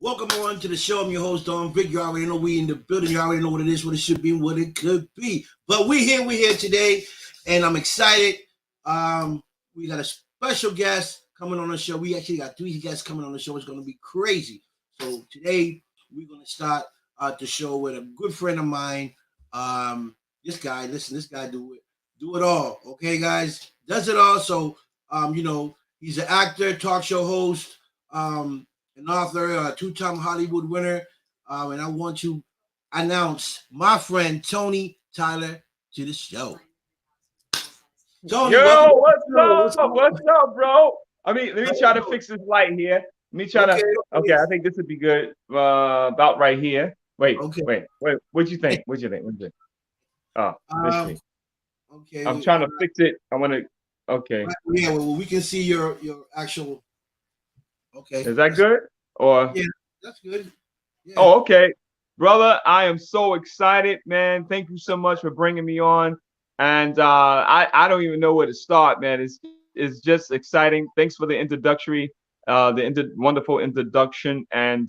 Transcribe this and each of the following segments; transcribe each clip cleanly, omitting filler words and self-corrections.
Welcome on to the show. I'm your host, Don Vic. You already know we in the building. You already know what it is, what it should be, and what it could be. But we're here today, and I'm excited. We got a special guest coming on the show. We actually got three guests coming on the show. It's going to be crazy. So today we're going to start the show with a good friend of mine. This guy, listen, this guy do it all. Okay, guys, does it all. So he's an actor, talk show host. An author, a two-time Hollywood winner, and I want to announce my friend Tony Tyler to the show. Tony, welcome Yo, to what's the show. What's up? going What's on? up, bro? Let How me you try to doing? fix this light here. Let me try Okay, to. Okay, okay, I think this would be good. About right here. okay. Wait. What you think? What you think? What you think? Oh, let's Um, see. okay. I'm trying to fix it. I want to. Okay, Yeah, well, we can see your actual. Okay, is that good? Or yeah, that's good. Yeah. oh, okay, brother. I am so excited, man. Thank you so much for bringing me on. And I don't even know where to start, man. It's just exciting. Thanks for the introductory, wonderful introduction, and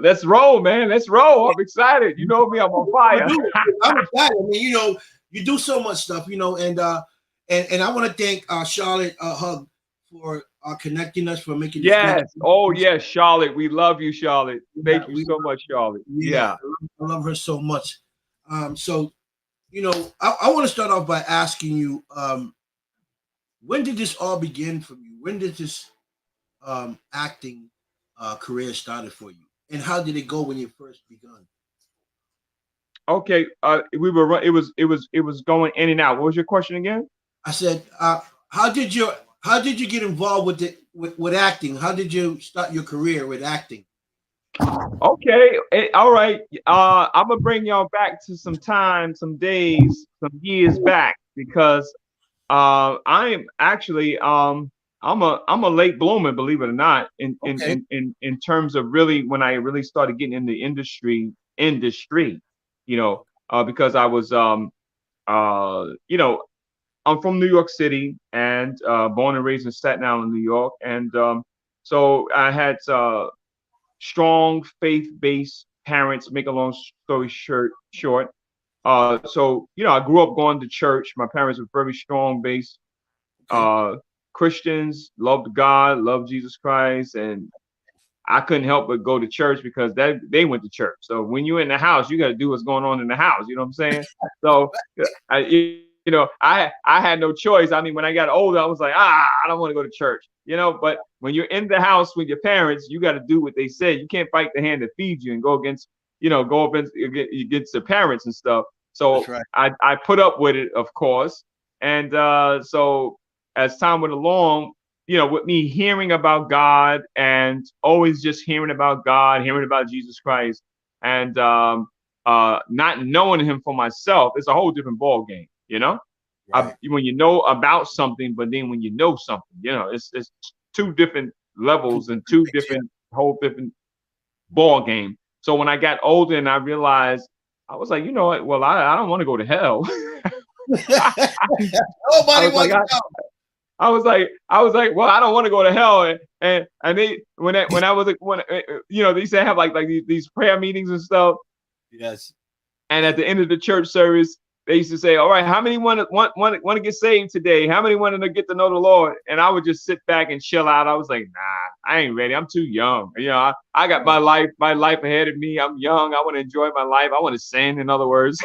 let's roll, man. Let's roll. I'm excited. You know me, I'm on You fire. do. I'm excited. I mean, you do so much stuff, and I want to thank Charlotte Hug for connecting us, for making this great. Yes. Oh, yes, Charlotte. We love you, Charlotte. Yeah, Thank you so much, Charlotte. yeah, Yeah. I love her so much. So I want to start off by asking you, when did this all begin for you? When did this acting career started for you, and how did it go when you first begun? Okay. It was going in and out. What was your question again? I said, how did you get involved with it with acting? How did you start your career with acting? Okay. All right. I'm gonna bring y'all back to some time, some days, some years back because I am actually I'm a late bloomer, believe it or not, Okay, in terms of really when I really started getting in the industry, because I was uh you know I'm from New York City and born and raised in Staten Island, New York, and so I had strong faith-based parents. Make a long story short, so I grew up going to church. My parents were very strong based okay, uh, Christians, loved God, loved Jesus Christ, and I couldn't help but go to church because they went to church. So when you're in the house, you got to do what's going on in the house. You know what I'm saying? So I had no choice. I mean, when I got older, I was like, I don't want to go to church. But when you're in the house with your parents, you got to do what they said. You can't fight the hand that feeds you and go against the parents and stuff. that's So right. I put up with it, of course, and so as time went along, with me hearing about God and always just hearing about God, hearing about Jesus Christ, and not knowing Him for myself, it's a whole different ball game. Right. When you know about something, but then when you know something, it's two different Two levels and different two things, yeah. different whole different ball game. So when I got older and I realized, I was like, you know what? Well, I don't want to go to hell. I Nobody was like, wants to I, go. I was like, well, I don't want to go to hell, and they when I was like when they used to have like these prayer meetings and stuff, Yes. and at the end of the church service, they used to say, all right, how many want to get saved today? How many want to get to know the Lord? And I would just sit back and chill out. I was like, nah, I ain't ready. I'm too young. I got Right. my life ahead of me. I'm young. I want to enjoy my life. I want to sin, in other words.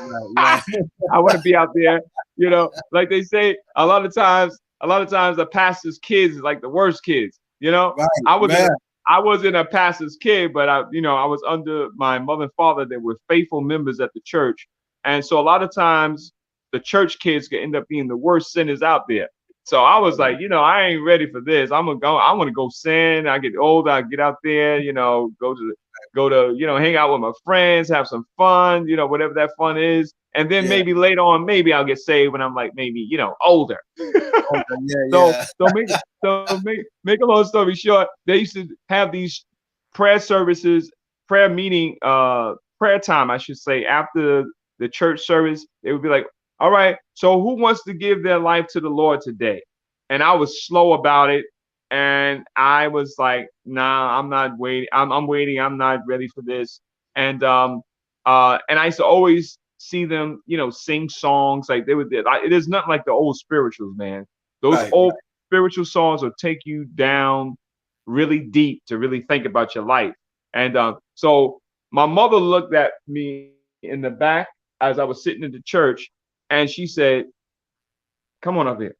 Right. I Right. want to be out there, like they say a lot of times the pastor's kids is like the worst kids. Right. I wasn't Man. a, I wasn't a pastor's kid, but I was under my mother and father that were faithful members at the church. And so a lot of times the church kids could end up being the worst sinners out there. So I was like, I ain't ready for this. I want to go sin. I get older, I get out there, hang out with my friends, have some fun, whatever that fun is. And then Yeah. maybe later on, maybe I'll get saved when I'm like maybe, older. Okay. Yeah. So Yeah. so make a long story short, they used to have these prayer services, prayer meeting, prayer time, I should say, after the church service. They would be like, all right, so who wants to give their life to the Lord today? And I was slow about it. And I was like, nah, I'm not waiting. I'm waiting. I'm not ready for this. And I used to always see them, sing songs like they would. It is nothing like the old spirituals, man. Those Right. old spiritual songs will take you down really deep to really think about your life. And so my mother looked at me in the back as I was sitting in the church, and she said, "Come on up here."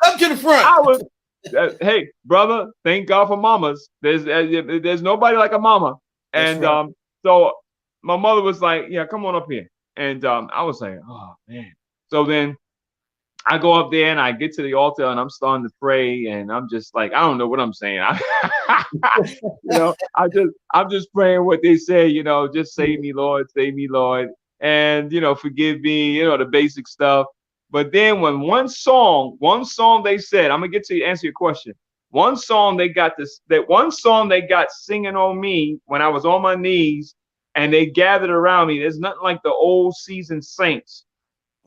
Up to the front. I was, hey, brother, thank God for mamas. There's nobody like a mama. That's And right. so my mother was like, yeah, come on up here. And I was like, oh man. So then I go up there and I get to the altar and I'm starting to pray and I'm just like, I don't know what I'm saying. I'm just praying what they say, just save me, Lord, and forgive me, the basic stuff. But then when one song they said, I'm gonna get to answer your question. One song they got singing on me when I was on my knees and they gathered around me. There's nothing like the old seasoned saints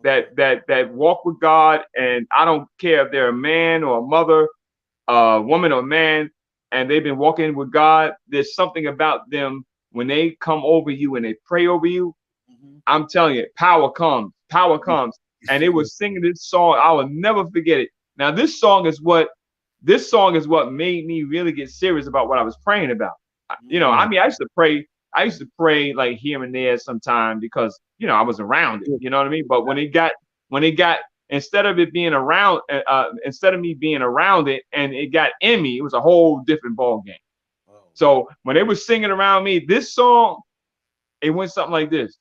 that walk with God, and I don't care if they're a man or a mother, woman or man, and they've been walking with God. There's something about them when they come over you and they pray over you. Mm-hmm. I'm telling you, power comes. And they were singing this song. I will never forget it. Now, this song is what made me really get serious about what I was praying about. I mean, I used to pray like here and there sometime because I was around it. You know what I mean? But when it got instead of it being around, instead of me being around it, and it got in me, it was a whole different ball game. Oh. So when they were singing around me, this song, it went something like this.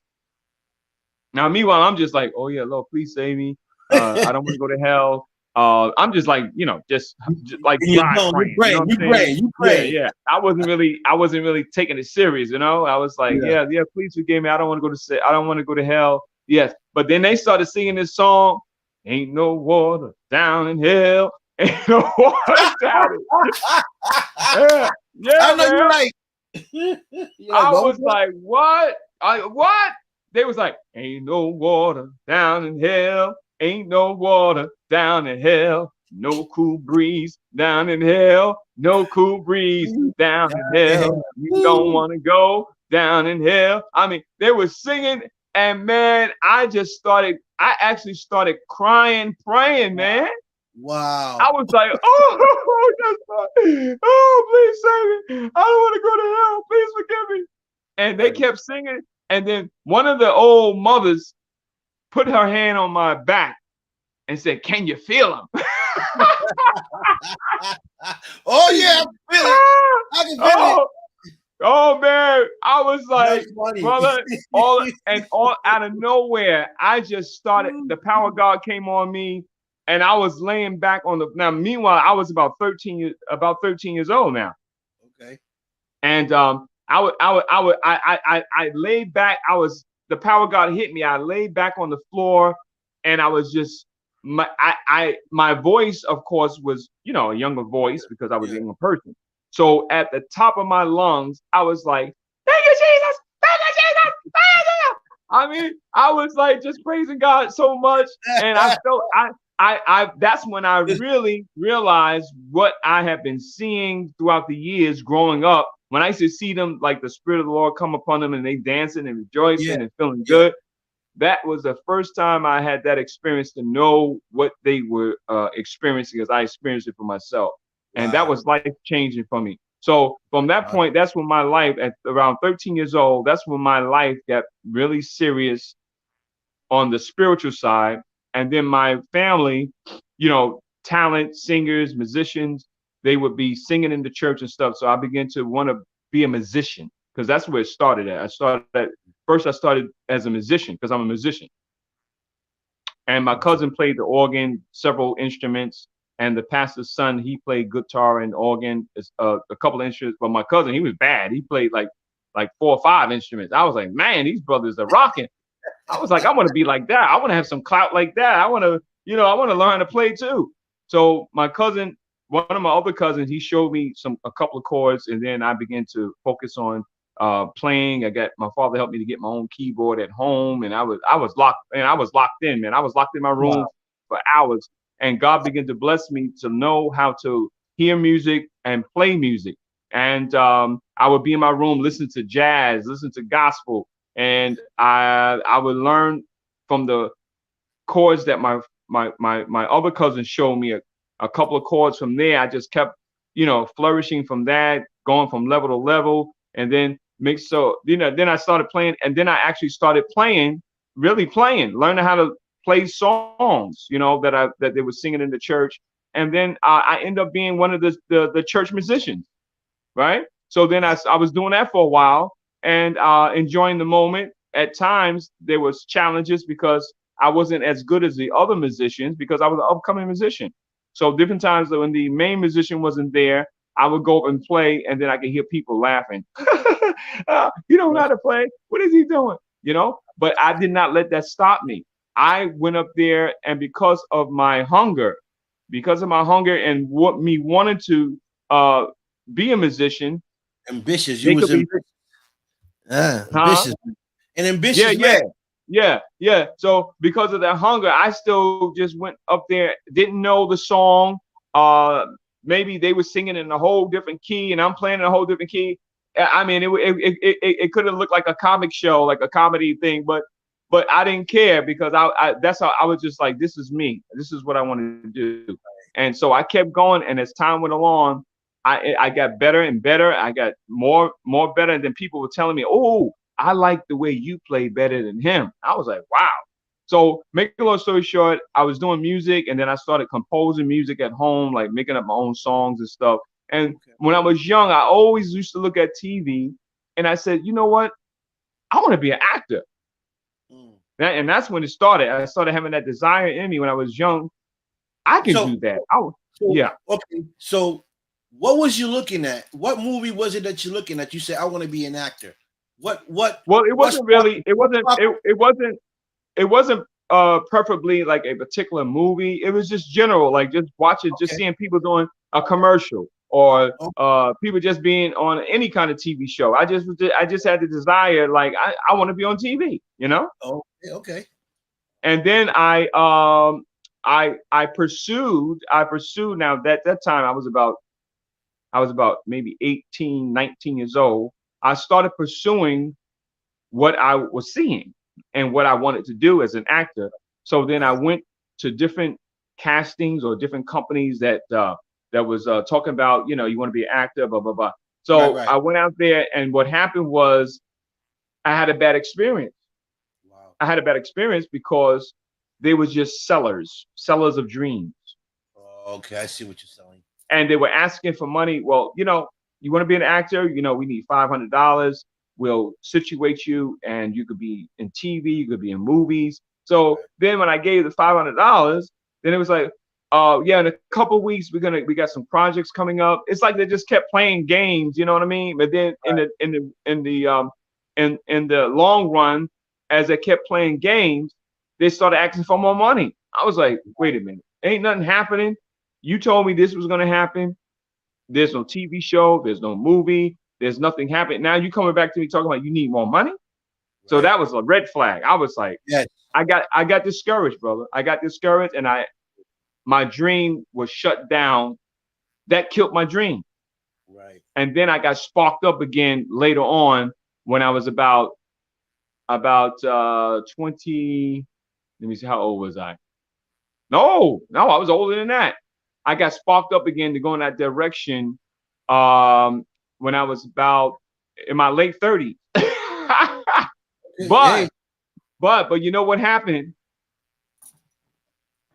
Now, meanwhile, I'm just like, oh yeah, Lord, please save me. I don't want to go to hell. I'm just like, just like In your dry zone, praying. You know what I'm saying? you Yeah, praying. yeah. I wasn't really taking it serious. I was like, Yeah. yeah, yeah, please forgive me. I don't want to go to hell. Yes. But then they started singing this song. Ain't no water down in hell. Ain't no water down in. Yeah, I yeah, know man. you're like, I what was was that? like, what? What? They was like, ain't no water down in hell. Ain't no water down in hell. No cool breeze down in hell. No cool breeze down in hell. You don't Woo. want to go down in hell. I mean, they were singing, and man, I actually started crying, praying, man. Wow. I was like, oh, that's fine. Oh, please save me. I don't want to go to hell. Please forgive me. And they Right. kept singing. And then one of the old mothers put her hand on my back and said, can you feel them? Oh yeah, I can feel it. I can feel it. oh, oh, man. I was like, That's funny. brother, all out of nowhere, I just started, the power of God came on me. And I was laying back on now, meanwhile, I was about 13 years old now. Okay. And I laid back. The power of God hit me. I laid back on the floor, and I was just my voice, of course, was a younger voice because I was a Yeah. younger person. So at the top of my lungs, I was like, "Thank you, Jesus! Thank you, Jesus! Thank you, Jesus!" I mean, I was like just praising God so much, and I felt that's when I really realized what I have been seeing throughout the years growing up. When I used to see them, like the Spirit of the Lord come upon them and they dancing and Yeah. rejoicing and feeling Yeah. good, that was the first time I had that experience to know what they were experiencing, as I experienced it for myself. And that Wow. was life changing for me. So from that Wow. point, that's when my life, at around 13 years old, that's when my life got really serious on the spiritual side. And then my family, talent, singers, musicians, they would be singing in the church and stuff. So I began to want to be a musician because that's where it started at. First I started as a musician because I'm a musician. And my cousin played the organ, several instruments, and the pastor's son, he played guitar and organ, a couple of instruments. But my cousin, he was bad. He played like 4 or 5 instruments. I was like, man, these brothers are rocking. I was like, I want to be like that. I want to have some clout like that. I want to learn how to play too. So my cousin, one of my other cousins, he showed me a couple of chords, and then I began to focus on playing. My father helped me to get my own keyboard at home, and I was locked in, man. I was locked in my room Wow. for hours. and God began to bless me to know how to hear music and play music. And I would be in my room, listen to jazz, listen to gospel, and I would learn from the chords that my other cousins showed me a couple of chords from there. I just kept, flourishing from that, going from level to level, and then then I started playing, and then I actually started playing, really playing, learning how to play songs, that they were singing in the church, and then I end up being one of the church musicians, right? So then I was doing that for a while and enjoying the moment. At times there was challenges because I wasn't as good as the other musicians because I was an upcoming musician. So different times when the main musician wasn't there, I would go up and play, and then I could hear people laughing. You don't know how to play. What is he doing? But I did not let that stop me. I went up there, and because of my hunger and what me wanting to uh, be a musician, Ambitious. You they was could be, ambitious. huh? Ambitious. An Yeah, ambitious yeah, man. yeah. So because of that hunger, I still just went up there, didn't know the song. Uh, Maybe they were singing in a whole different key, and I'm playing in a whole different key. I mean, it could have looked like a comic show, like a comedy thing, but I didn't care because that's how I was just like, this is me. This is what I want to do. And so I kept going, and as time went along, I got better and better. I got more better, and then people were telling me, "Oh, I like the way you play better than him." I was like, wow. So, make a long story short, I was doing music, and then I started composing music at home, like making up my own songs and stuff. And Okay. when I was young, I always used to look at TV, and I said, you know what? I want to be an actor. Mm. And that's when it started. I started having that desire in me when I was young. I can So, do that. so Yeah. okay. So, what was you looking at? What movie was it that you're looking at? You said, "I want to be an actor." Well, it What wasn't sparked really. It what wasn't. sparked It wasn't preferably like a particular movie. It was just general, like just watching, just Okay. seeing people doing a commercial or Oh, people just being on any kind of TV show. I just had the desire, like I want to be on TV. okay. Okay. And then I pursued. Now that time I was about maybe 18, 19 years old. I started pursuing what I was seeing and what I wanted to do as an actor. So then I Right. went to different castings or different companies that was talking about, you want to be an actor, blah blah blah. Right. So Right. I went out there, and what happened was I had a bad experience. Wow. I had a bad experience because they was just sellers of dreams, Okay. I see what you're saying. and they were asking for money. Well, you want to be an actor? We need $500. We'll situate you, and you could be in TV, you could be in movies. So Right. then when I gave the $500, then it was like, yeah, in a couple of weeks we got some projects coming up. It's like they just kept playing games, you know what I mean? But then in the long run, as they kept playing games, they started asking for more money. I was like, wait a minute, ain't nothing happening. You told me this was gonna happen. There's no TV show. There's no movie. There's nothing happening. Now you coming back to me talking about you need more money. So Right. that was a red flag. I was like, Yes. I got discouraged, brother. I got discouraged, and my dream was shut down. That killed my dream. Right. And then I got sparked up again later on when I was about 20. Let me see, how old was I? No, I was older than that. I got sparked up again to go in that direction um, when I was about in my late 30s. Hey. but but you know what happened?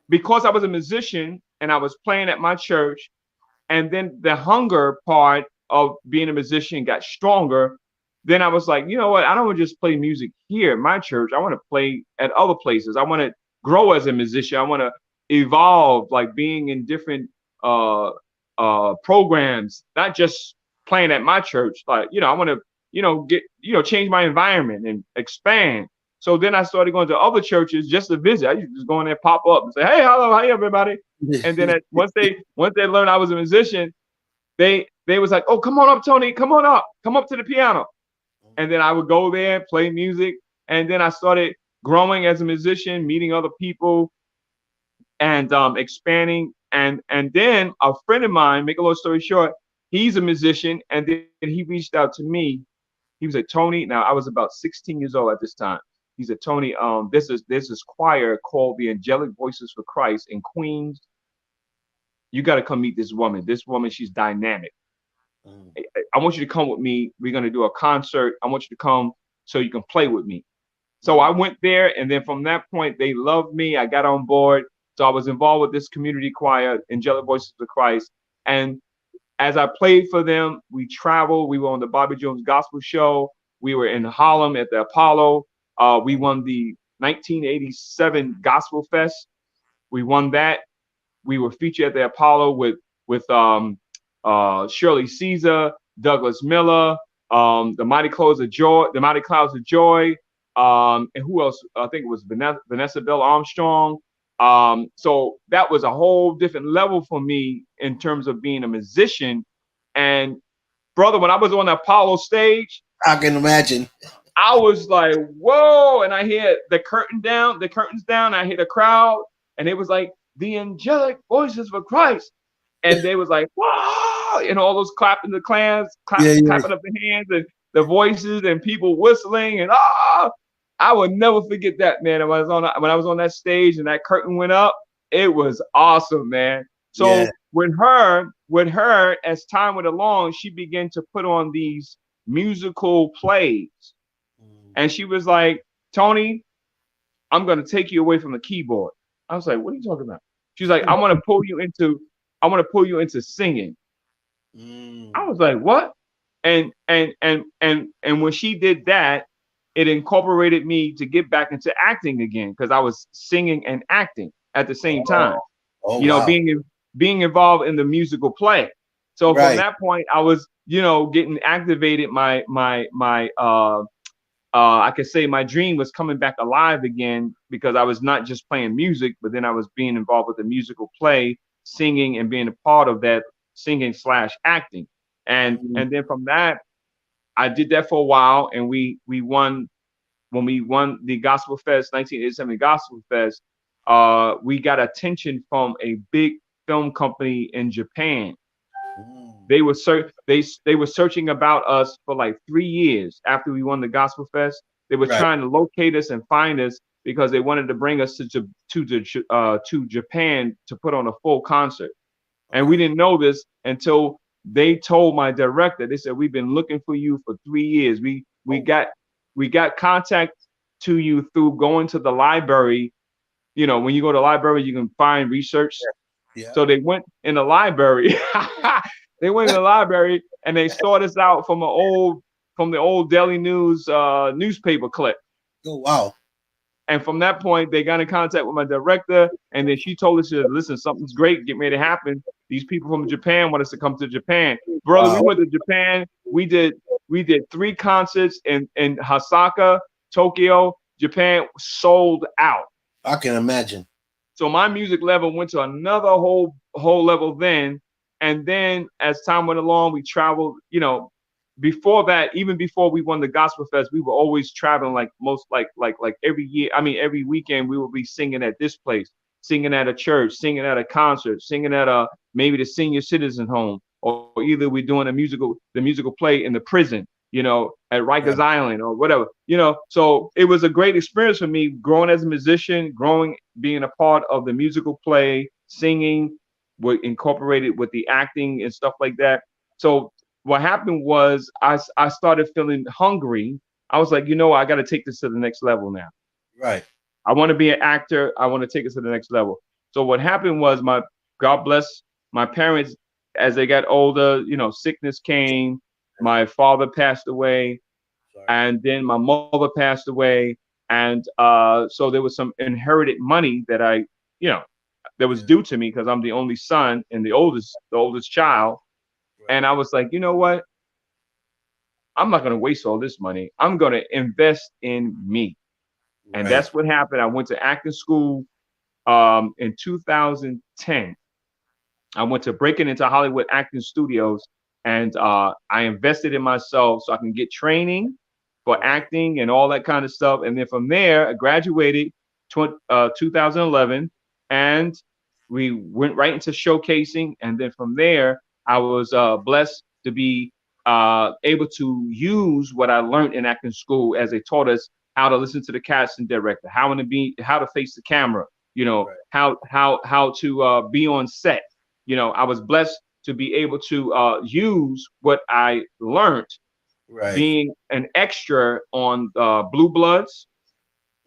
Because I was a musician and I was playing at my church, and then the hunger part of being a musician got stronger. Then I was like, you know what? I don't want to just play music here at my church. I want to play at other places. I want to grow as a musician. I want to evolve, like being in different uh programs, not just playing at my church. Like, I want to, get, change my environment and expand. So then I started going to other churches just to visit. I used to just go in there, pop up and say, hey, hello, hey everybody. And then once they learned I was a musician, they was like, oh, come on up, Tony, come on up, come up to the piano. And then I would go there, play music, and then I started growing as a musician, meeting other people, and expanding. And then a friend of mine, make a long story short, he's a musician, and then he reached out to me. He was like, Tony. Now I was about 16 years old at this time. He said, Tony, there's this choir called the Angelic Voices for Christ in Queens. You got to come meet this woman. This woman, she's dynamic. Mm. I want you to come with me. We're gonna do a concert. I want you to come so you can play with me. So Mm. I went there, and then from that point, they loved me. I got on board. So I was involved with this community choir, Angelic Voices of Christ. And as I played for them, we traveled. We were on the Bobby Jones Gospel Show. We were in Harlem at the Apollo. We won the 1987 Gospel Fest. We won that. We were featured at the Apollo with Shirley Caesar, Douglas Miller, the Mighty Clouds of Joy, and who else? I think it was Vanessa Bell Armstrong. So that was a whole different level for me in terms of being a musician. And brother, when I was on the Apollo stage, I can imagine. I was like, whoa. And I hear the curtains down. I hear the crowd, and it was like the angelic voices for Christ. And they was like, whoa, and all those clapping the clans, Yeah, yeah. clapping up the hands and the voices and people whistling and I would never forget that, man. When I was on that stage and that curtain went up, it was awesome, man. Yeah. So with her, as time went along, she began to put on these musical plays. Mm. And she was like, Tony, I'm gonna take you away from the keyboard. I was like, what are you talking about? She's like, I want to pull you into singing. I Mm. was like, what? And when she did that, it incorporated me to get back into acting again because I was singing and acting at the same time. Oh, oh You know, wow. being involved in the musical play. So from Right. that point, I was, getting activated. My I could say my dream was coming back alive again because I was not just playing music, but then I was being involved with the musical play, singing, and being a part of that singing slash acting. Mm. And then from that, I did that for a while, and we won when we won the Gospel Fest 1987 Gospel Fest. We got attention from a big film company in Japan. Mm. They were searching about us for like 3 years after we won the Gospel Fest. They were Right. trying to locate us and find us because they wanted to bring us to Japan to put on a full concert. And we Okay. didn't know this until they told my director. They said, we've been looking for you for 3 years. Oh. We got contact to you through going to the library. You know, when you go to the library, you can find research. Yeah. So they went in the library. They went in the library and they sorted us out from the old Daily News newspaper clip. Oh wow. And from that point, they got in contact with my director, and then she told us, she said, "Listen, something's great, get ready to happen. These people from Japan want us to come to Japan, brother. We Wow. went to Japan. We did 3 concerts in Osaka, Tokyo, Japan, sold out. I can imagine. So my music level went to another whole level then. And then as time went along, we traveled, before that, even before we won the Gospel Fest, we were always traveling like most like every year. I mean, every weekend we would be singing at this place, singing at a church, singing at a concert, singing at a maybe the senior citizen home, or either we're doing the musical play in the prison, at Right. Rikers Island or whatever, So it was a great experience for me growing as a musician, growing, being a part of the musical play, singing, incorporated with the acting and stuff like that. So what happened was I started feeling hungry. I was like, I got to take this to the next level now. Right. I want to be an actor. I want to take it to the next level. So what happened was God bless my parents as they got older, sickness came. My father passed away, Sorry. and then my mother passed away. And so there was some inherited money that was Yeah. due to me because I'm the only son and the oldest child. Right. And I was like, you know what? I'm not going to waste all this money. I'm going to invest in me. And Right. that's what happened. I went to acting school in 2010. I went to Breaking Into Hollywood Acting Studios, and I invested in myself so I can get training for Right. acting and all that kind of stuff. And then from there, I graduated 2011. and we went right into showcasing. And then from there, I was blessed to be able to use what I learned in acting school, as they taught us how to listen to the casting director, how to face the camera, Right. how to be on set. I was blessed to be able to use what I learned Right. being an extra on Blue Bloods.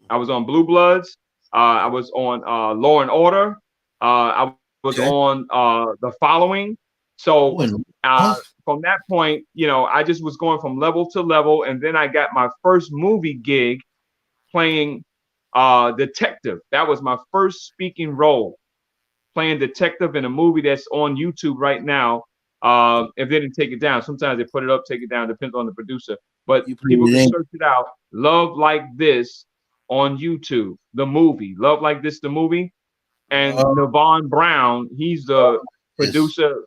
I was on Blue Bloods. I was on Law and Order. I was Okay. on The Following. So Oh, and uh, from that point, I just was going from level to level, and then I got my first movie gig playing detective. That was my first speaking role, playing detective in a movie that's on YouTube right now. If they didn't take it down, sometimes they put it up, take it down, depends on the producer. But you put people it can in. search it out. Love Like This on YouTube, the movie. Love Like This, the movie. And Love Navon Brown, he's the this. producer.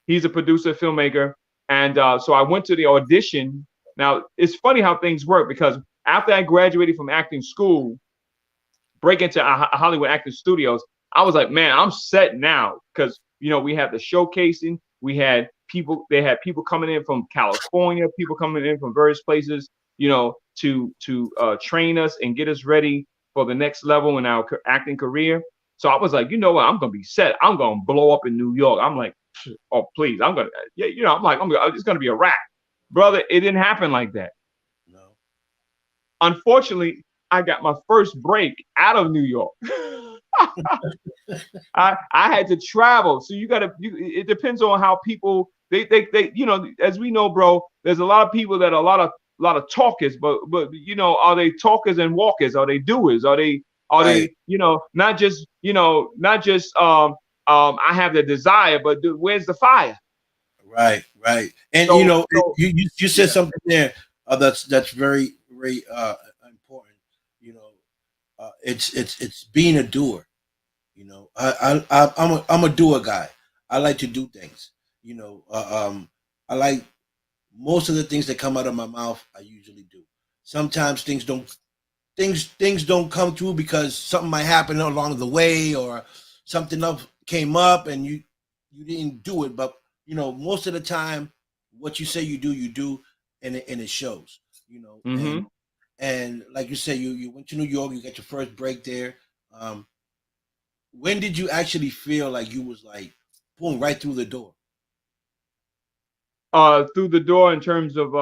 He's a producer, filmmaker. And so I went to the audition. Now, it's funny how things work because after I graduated from acting school, break into Hollywood acting studios, I was like, man, I'm set now because we had the showcasing. They had people coming in from California, people coming in from various places, to train us and get us ready for the next level in our acting career. So I was like, you know what, I'm gonna be set. I'm gonna blow up in New York. I'm like, oh please, I'm gonna, yeah, I'm like, it's gonna be a wrap, brother. It didn't happen like that. No. Unfortunately, I got my first break out of New York. I had to travel. So it depends on how people they as we know, bro, there's a lot of people that are a lot of talkers, but are they talkers and walkers? Are they doers? Are they Right. I have the desire, but where's the fire? Right. Right. And So you said yeah. something there that's very very important. You know, it's being a doer. I'm a doer guy. I like to do things. You know, I like most of the things that come out of my mouth. I usually do. Sometimes things don't come through because something might happen along the way or something else came up and you didn't do it. But most of the time, what you do, and it shows. You know, and Hmm. and like you said, you went to New York. You got your first break there. Um, when did you actually feel like you was like boom right through the door? Through the door in terms of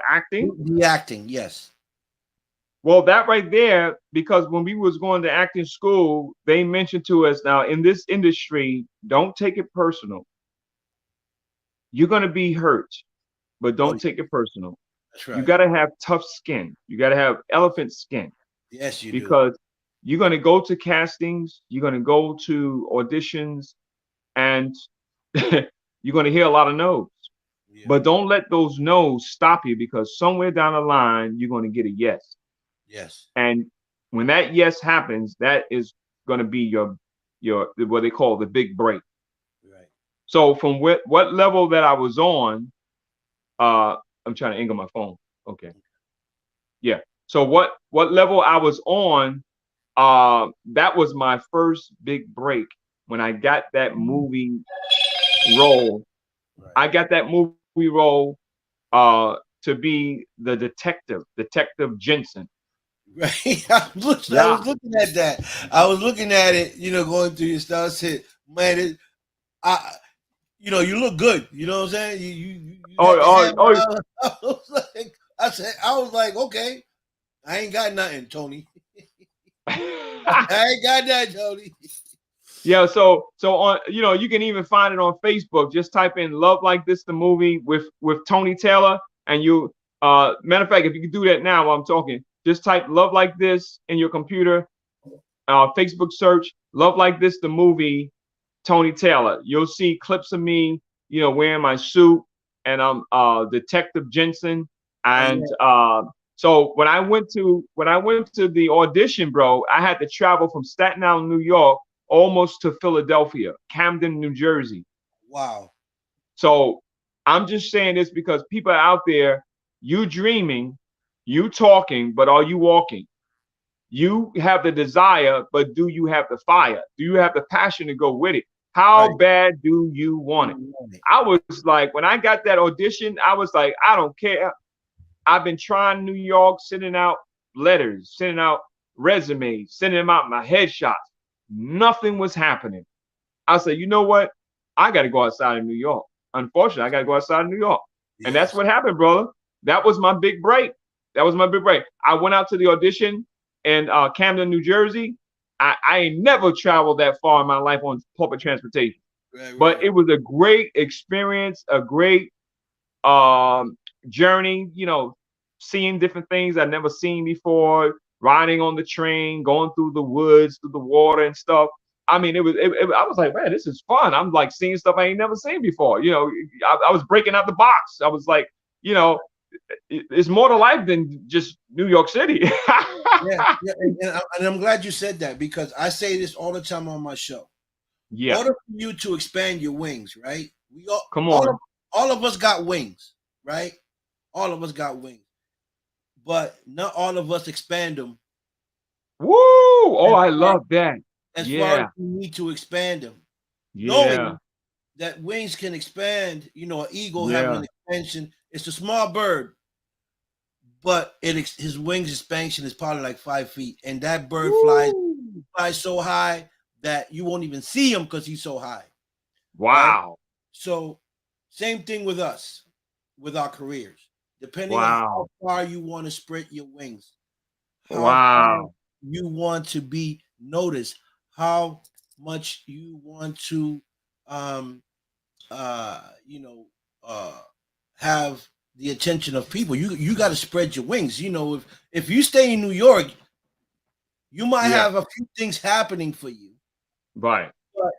acting. The acting, yes. Well, that right there, because when we was going to acting school, they mentioned to us, now in this industry, don't take it personal. You're gonna be hurt, but Oh, don't take it personal. that's You right. gotta have tough skin. You gotta have elephant skin Yes, you do. because you're gonna go to castings, you're gonna go to auditions, and you're gonna hear a lot of no's. Yeah. But don't let those no's stop you because somewhere down the line you're gonna get a yes. Yes. And when that yes happens, that is going to be your what they call the big break. Right. So from what level that I was on, I'm trying to angle my phone. Okay, yeah. So what level I was on, that was my first big break when I got that movie role. Right. I got that movie role to be the Detective Jensen. Right. I Yeah. was looking at that. I was looking at it, going through your stuff. I said, man, I, you look good. You know what I'm saying? You Oh, got the oh, hair. oh. I was like, okay, I ain't got nothing, Tony. I ain't got nothing, Tony. Yeah, so on, you can even find it on Facebook. Just type in "Love Like This" the movie with Tony Taylor, and you. Matter of fact, if you can do that now while I'm talking, just type "Love Like This" in your computer. Facebook search "Love Like This" the movie, Tony Taylor. You'll see clips of me, wearing my suit, and I'm Detective Jensen. Oh And yeah. so when I went to the audition, bro, I had to travel from Staten Island, New York, almost to Philadelphia, Camden, New Jersey. Wow. So I'm just saying this because people are out there, you dreaming, you talking, but are you walking? You have the desire, but do you have the fire? Do you have the passion to go with it? Right. How bad do you want it? I was like, when I got that audition, I was like, I don't care. I've been trying New York, sending out letters, sending out resumes, sending them out my headshots. Nothing was happening. I said, you know what? I got to go outside of New York. Unfortunately, I got to go outside of New York. And that's Yes. what happened, brother. That was my big break. That was my big break. I went out to the audition in Camden, New Jersey. I ain't never traveled that far in my life on public transportation. Right, But right. it was a great experience, a great journey, seeing different things I'd never seen before, riding on the train, going through the woods, through the water and stuff. I mean, I was like, man, this is fun. I'm like seeing stuff I ain't never seen before. I was breaking out the box. I was like, you know, it's more to life than just New York City. Yeah, yeah, and I'm glad you said that because I say this all the time on my show. In Yeah, order for you to expand your wings, right? We come on. all of us got wings, right? All of us got wings, but not all of us expand them Woo! Oh, as I far love that. as Yeah, we need to expand them. yeah, Knowing that wings can expand, an eagle having yeah. an expansion, it's a small bird, but his wings expansion is probably like 5 feet, and that bird Woo! flies so high that you won't even see him because he's so high, right? Wow, So, same thing with us, with our careers. Depending on how wow, far you want to spread your wings, how far wow, you want to be noticed, how much you want to, um, you know, uh, have the attention of people. You got to spread your wings. If you stay in New York, you might yeah, have a few things happening for you. right. But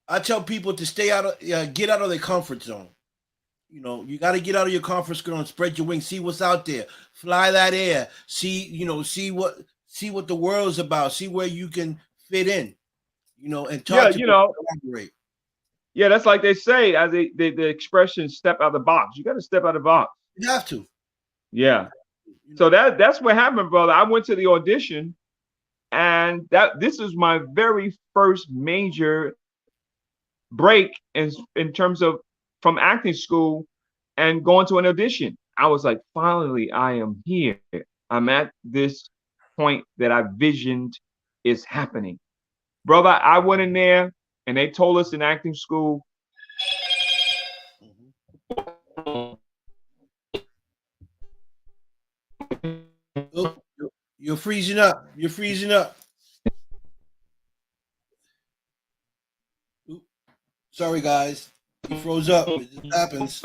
I tell people to stay out of, get out of their comfort zone. You got to get out of your comfort zone, spread your wings, see what's out there, fly that air, see what the world's about, see where you can fit in, and Yeah, talk to people, collaborate. yeah, that's like they say, as the expression step out of the box. You got to step out of the box. You have to, Yeah. you So know. that's what happened, brother. I went to the audition, and this is my very first major break in terms of from acting school and going to an audition. I was like, finally, I am here. I'm at this point that I visioned is happening. Brother, I went in there and they told us in acting school, Mhm. Oh, you're freezing up. You're freezing up. Oop, sorry, guys. You froze up. It just happens.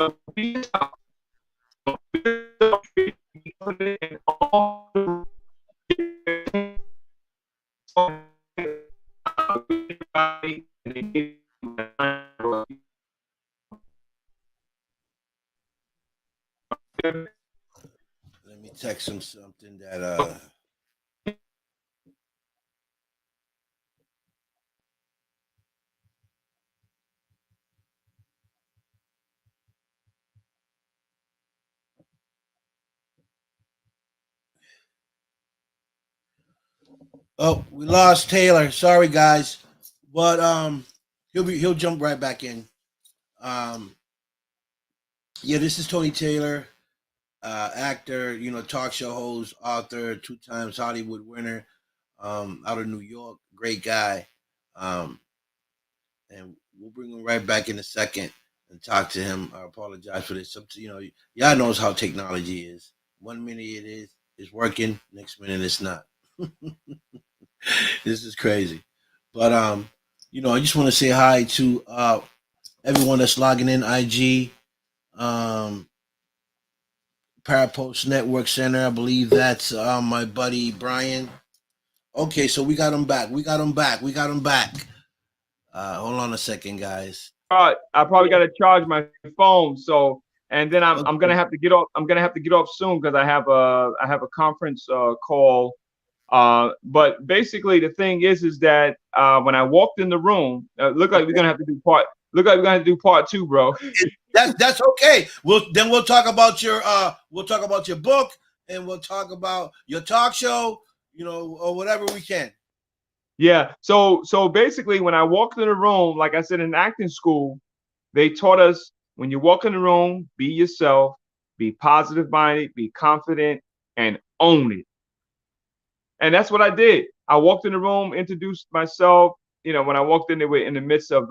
Let me text him something that Oh, we lost Taylor. Sorry, guys, but he'll jump right back in. Um, yeah, this is Tony Taylor, actor, talk show host, author, 2 times Hollywood winner, out of New York. Great guy. Um, and we'll bring him right back in a second and talk to him. I apologize for this. Y'all knows how technology is. 1 minute it's working, next minute it's not. This is crazy. But I just want to say hi to everyone that's logging in IG, um, Parapost Network Center. I believe that's my buddy Brian. Okay, so we got him back. We got him back. We got him back. Hold on a second, guys. I probably got to charge my phone. So, and then I'm gonna Okay. have to get off. I'm gonna have to get off soon because I have a conference call. But basically, the thing is that when I walked in the room, look like we're gonna have to do part. Look like we're gonna have to do part two, bro. That's okay. We'll talk about your book, and we'll talk about your talk show. or whatever we can. Yeah. So basically, when I walked in the room, like I said in acting school, they taught us when you walk in the room, be yourself, be positive minded, be confident, and own it. And that's what I did. I walked in the room, introduced myself. When I walked in, they were in the midst of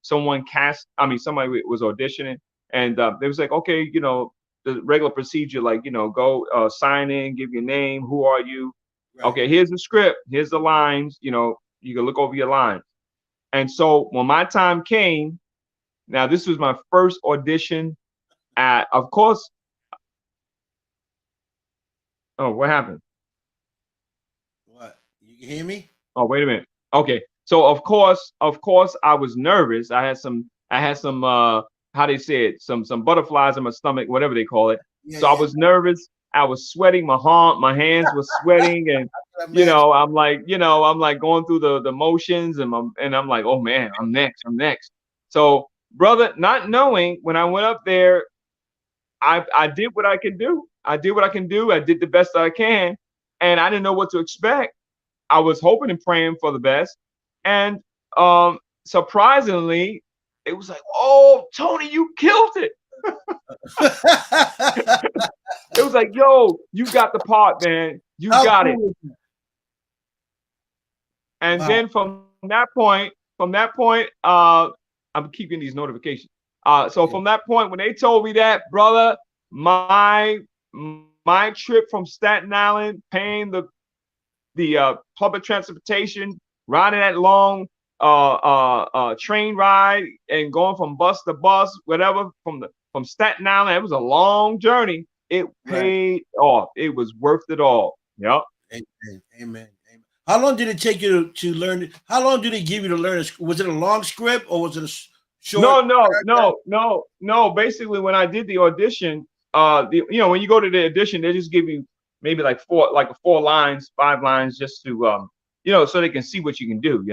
somebody was auditioning, and they was like, okay, the regular procedure, like, go sign in, give your name, who are you? Right. Okay, here's the script, here's the lines, you can look over your lines. And so when my time came, now this was my first audition of course, oh, what happened? What? You can hear me? Oh, wait a minute. Okay. So of course, I was nervous. I had some how they say it, some butterflies in my stomach, whatever they call it. Yeah, So I yeah. was nervous. I was sweating. My hands were sweating, and I can imagine. I'm like going through the motions, and I'm like, oh man, I'm next. I'm next. So, brother, not knowing, when I went up there, I did what I can do. I did what I can do. I did the best that I can, and I didn't know what to expect. I was hoping and praying for the best. And surprisingly, it was like, oh, Tony, you killed it. It was like, yo, you got the part, man. You How got it. cool is that? And Wow. then from that point, I'm keeping these notifications. So Yeah. from that point, when they told me that, brother, my trip from Staten Island, paying the public transportation, riding that long train ride, and going from bus to bus, whatever, from Staten Island. It was a long journey. It Right. paid off. It was worth it all. Yep. Amen. Amen. Amen. How long did it take you to learn it? How long did it give you to learn it? Was it a long script or was it a short No, no, paragraph? no, no, no. Basically, when I did the audition, when you go to the audition, they just give you maybe like four lines, 5 lines, just to so they can see what you can do.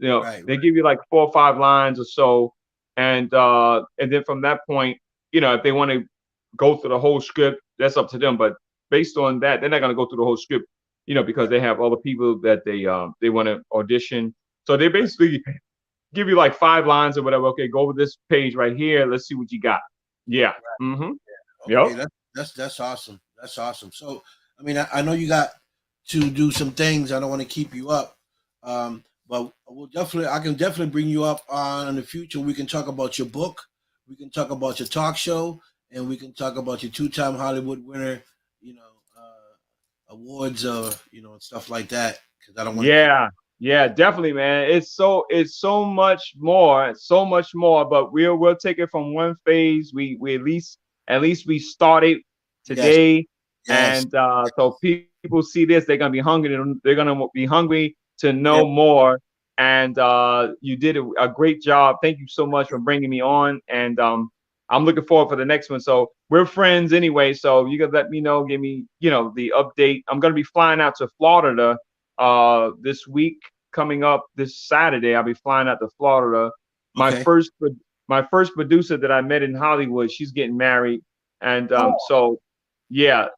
Right. They give you like 4 or 5 lines or so, and then from that point, if they want to go through the whole script, that's up to them. But based on that, they're not going to go through the whole script, because Right. they have other people that they want to audition. So they Right. basically give you like 5 lines or whatever. Okay, go over this page right here. Let's see what you got. Yeah. Mm-hmm. Okay. Yep. That's awesome. That's awesome. So, I mean, I know you got to do some things. I don't want to keep you up. But I can definitely bring you up on in the future. We can talk about your book. We can talk about your talk show, and we can talk about your two-time Hollywood winner, you know, awards, and stuff like that. Because I don't want to keep. Yeah. Yeah, definitely, man. It's so much more, so much more. But we'll take it from one phase. We at least we started Yes, today, yes, and so people see this, they're gonna be hungry. They're gonna be hungry to know yes. more. And you did a great job. Thank you so much for bringing me on. And I'm looking forward for the next one. So we're friends anyway. So you can let me know, give me the update. I'm gonna be flying out to Florida this week, coming up this Saturday. I'll be flying out to Florida. My Okay. first my first producer that I met in Hollywood, she's getting married, and Oh, so yeah,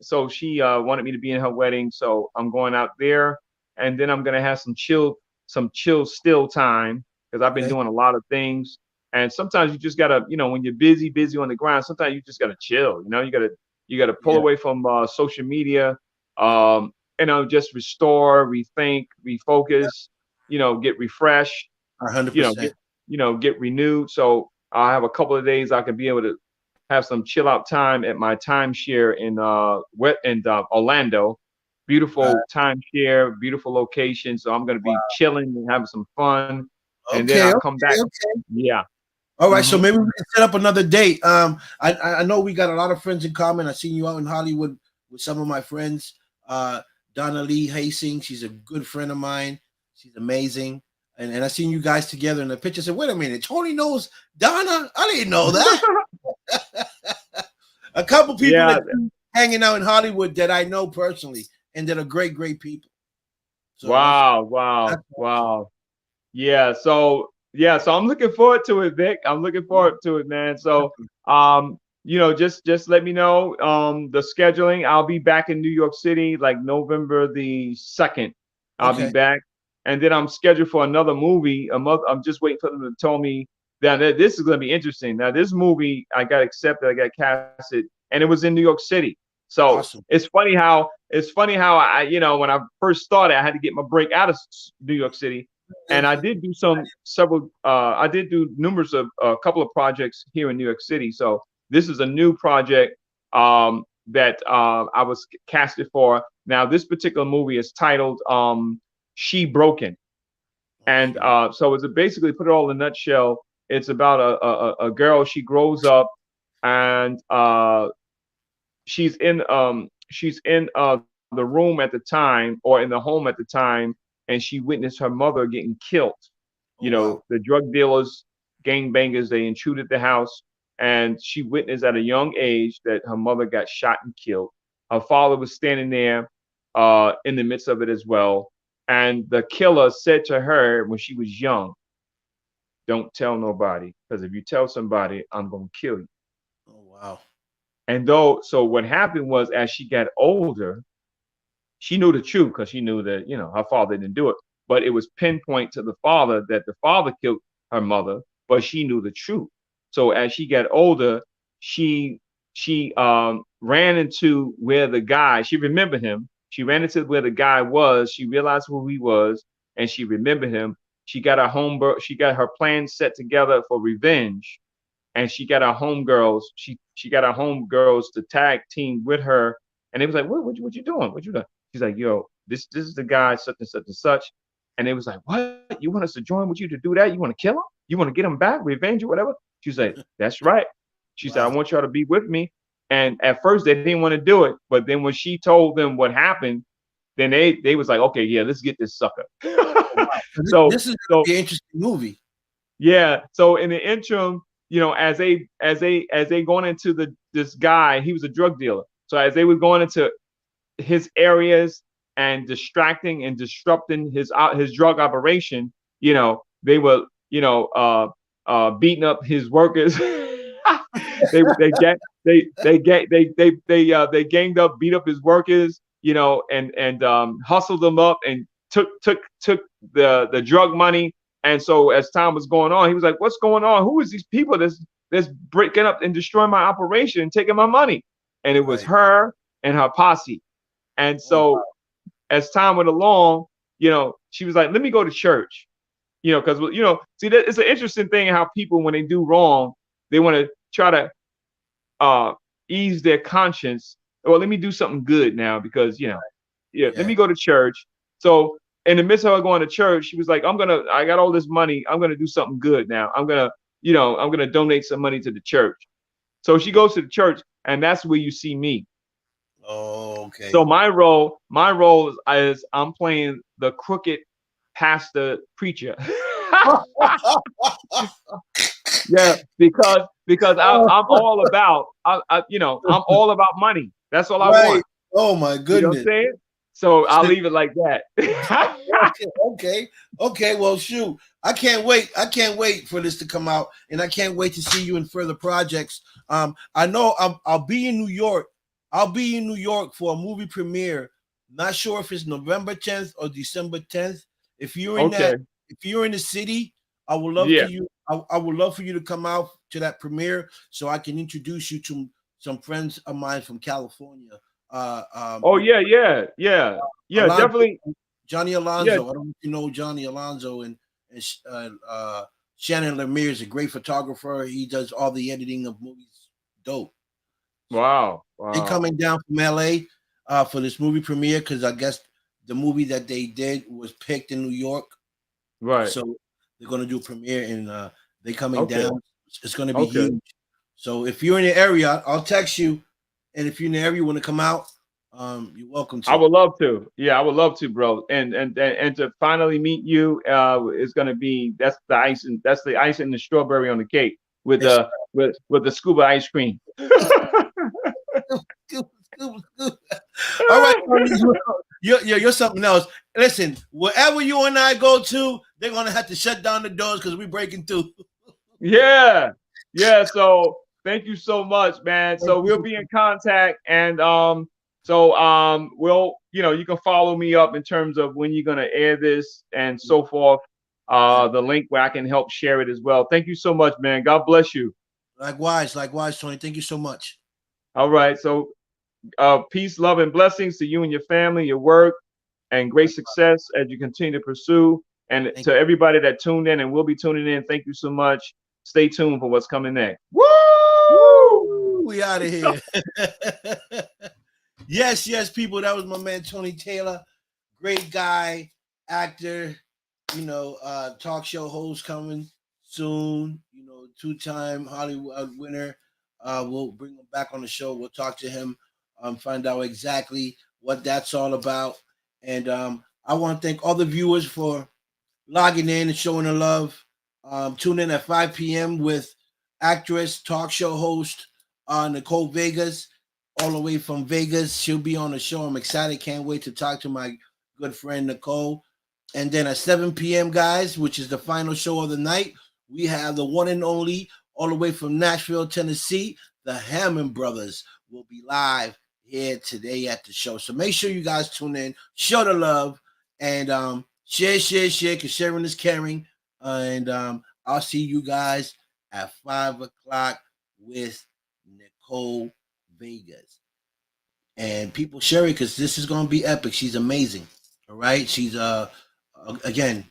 so she wanted me to be in her wedding, so I'm going out there, and then I'm gonna have some chill still time, because I've been okay. doing a lot of things. And sometimes you just gotta, when you're busy on the ground, sometimes you just gotta chill. You gotta pull Yeah, away from social media. yeah. Um, just restore, rethink, refocus, get refreshed, A hundred you know, get percent. get renewed. So I have a couple of days I can be able to have some chill out time at my timeshare in Orlando. Right. Beautiful timeshare, beautiful location. So I'm gonna be chilling and having some fun, and then Okay, I'll come back. okay, okay. Yeah. All right, so Hmm. maybe we can set up another date. I know we got a lot of friends in common. I seen you out in Hollywood with some of my friends. Uh, Donna Lee Hastings, she's a good friend of mine. She's amazing, and I seen you guys together in the picture. I said, wait a minute, Tony knows Donna. I didn't know that. A couple people Yeah. that hanging out in Hollywood that I know personally, and that are great, great people. So Wow. that's Wow. awesome. Wow. Yeah, so I'm looking forward to it, Vic. I'm looking forward to it, man. So, just let me know the scheduling. I'll be back in New York City like November the 2nd. I'll be Okay. back, and then I'm scheduled for another movie. A month. I'm just waiting for them to tell me that this is going to be interesting. Now, this movie I got accepted, I got casted, and it was in New York City. So Awesome. it's funny how when I first started, I had to get my break out of New York City, and I did do I did do numerous of a couple of projects here in New York City. So this is a new project that I was casted for. Now, this particular movie is titled She Broken. And Okay. so it's basically, put it all in a nutshell, it's about a girl. She grows up, and she's in the room at the time, or in the home at the time, and she witnessed her mother getting killed. Oh wow. The drug dealers, gangbangers, they intruded the house, and she witnessed at a young age that her mother got shot and killed. Her father was standing there in the midst of it as well. And the killer said to her when she was young, "Don't tell nobody, because if you tell somebody, I'm going to kill you." Oh wow. So what happened was, as she got older, she knew the truth, because she knew that her father didn't do it, but it was pinpoint to the father that the father killed her mother, but she knew the truth. So as she got older, she ran into where the guy, she remembered him. She ran into where the guy was. She realized who he was, and she remembered him. She got her plan set together for revenge, and she got her homegirls. She got her homegirls to tag team with her, and they was like, what you doing? What you doing?" She's like, "Yo, this is the guy, such and such and such." And they was like, "What? You want us to join with you to do that? You want to kill him? You want to get him back, revenge or whatever?" She's like, "That's right." She said, "I Wow. want y'all to be with me." And at first they didn't want to do it, but then when she told them what happened, then they was like, "Okay, yeah, let's get this sucker." Wow. So so this is gonna so be an interesting movie. yeah. So in the interim, as they going into this guy, he was a drug dealer. So as they were going into his areas and distracting and disrupting his drug operation, they were beating up his workers. They ganged up, beat up his workers, and hustled them up, and took the drug money. And so as time was going on, he was like, "What's going on? Who is these people that's breaking up and destroying my operation and taking my money?" And it was Right. her and her posse. And Oh so wow. as time went along, she was like, "Let me go to church." Because see, that it's an interesting thing how people, when they do wrong, they want to try to uh ease their conscience. Well, let me do something good now, because yeah, let Yeah. me go to church. So in the midst of her going to church, she was like, I got all this money, I'm gonna do something good now. I'm gonna donate some money to the church. So she goes to the church, and that's where you see me. Oh, So okay. my role is I'm playing the crooked pastor preacher. Yeah, because I'm all about I'm all about money. That's all I Right. want. Oh my You know what I'm goodness. saying? So I'll leave it like that. Okay, okay, okay. Well, shoot, I can't wait. I can't wait for this to come out, and I can't wait to see you in further projects. I know I'll be in New York. I'll be in New York for a movie premiere. Not sure if it's November 10th or December 10th. If you're in Okay. that, if you're in the city, I would love to Yeah. you. I would love for you to come out to that premiere so I can introduce you to some friends of mine from California. Oh yeah, yeah, yeah, yeah. Alonzo, Definitely. Johnny Yeah. Alonzo. I don't know if you know Johnny Alonzo, and Shannon Lemire is a great photographer. He does all the editing of movies. Dope. So Wow. they Wow. coming down from LA for this movie premiere because I guess the movie that they did was picked in New York. Right. So they're gonna do a premiere and they coming Okay. down. It's gonna be Okay. huge. So if you're in the area, I'll text you. And if you're in the area, you want to come out, you're welcome I to. would love to. Yeah, I would love to, bro. And to finally meet you is gonna be that's the ice and the strawberry on the cake with Yes, the scuba ice cream. sir. All right, Tony, you're something else. Listen, wherever you and I go to, they're gonna have to shut down the doors because we're breaking through. Yeah. Yeah. So Thank you so much, man. Thank So you we'll be in contact, and we'll, you can follow me up in terms of when you're gonna air this and so forth. The link where I can help share it as well. Thank you so much, man. God bless you. Likewise, Tony. Thank you so much. All right. So peace, love, and blessings to you and your family, your work, and great success as you continue to pursue. And Thank to you. everybody that tuned in and will be tuning in, thank you so much. Stay tuned for what's coming next. Woo! Woo! We out of here. Yes, people. That was my man Tony Taylor. Great guy, actor, talk show host coming soon. Two-time Hollywood winner. We'll bring him back on the show. We'll talk to him, find out exactly what that's all about. And I want to thank all the viewers for logging in and showing the love. Tune in at 5 p.m. with actress, talk show host Nicole Vegas, all the way from Vegas. She'll be on the show. I'm excited. Can't wait to talk to my good friend Nicole. And then at 7 p.m., guys, which is the final show of the night, we have the one and only, all the way from Nashville, Tennessee, the Hammond Brothers will be live here today at the show. So make sure you guys tune in, show the love, and share, because sharing is caring. And I'll see you guys at 5 o'clock with Nicole Vegas. And people share it because this is going to be epic. She's amazing. All right. She's, again,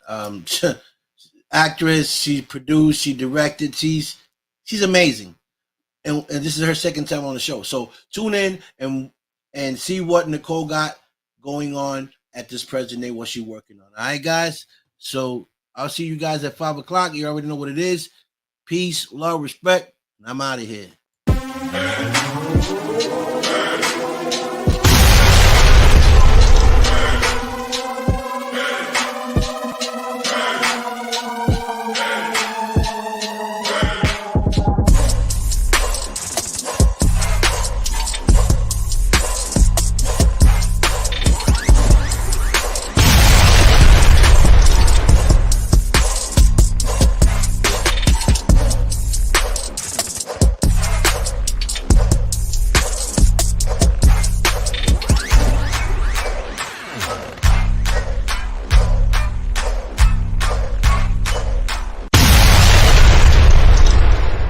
actress. She produced, she directed. She's amazing. And this is her second time on the show. So tune in and see what Nicole got going on at this present day, what she's working on. All right, guys. So I'll see you guys at 5 o'clock. You already know what it is. Peace, love, respect. And I'm out of here.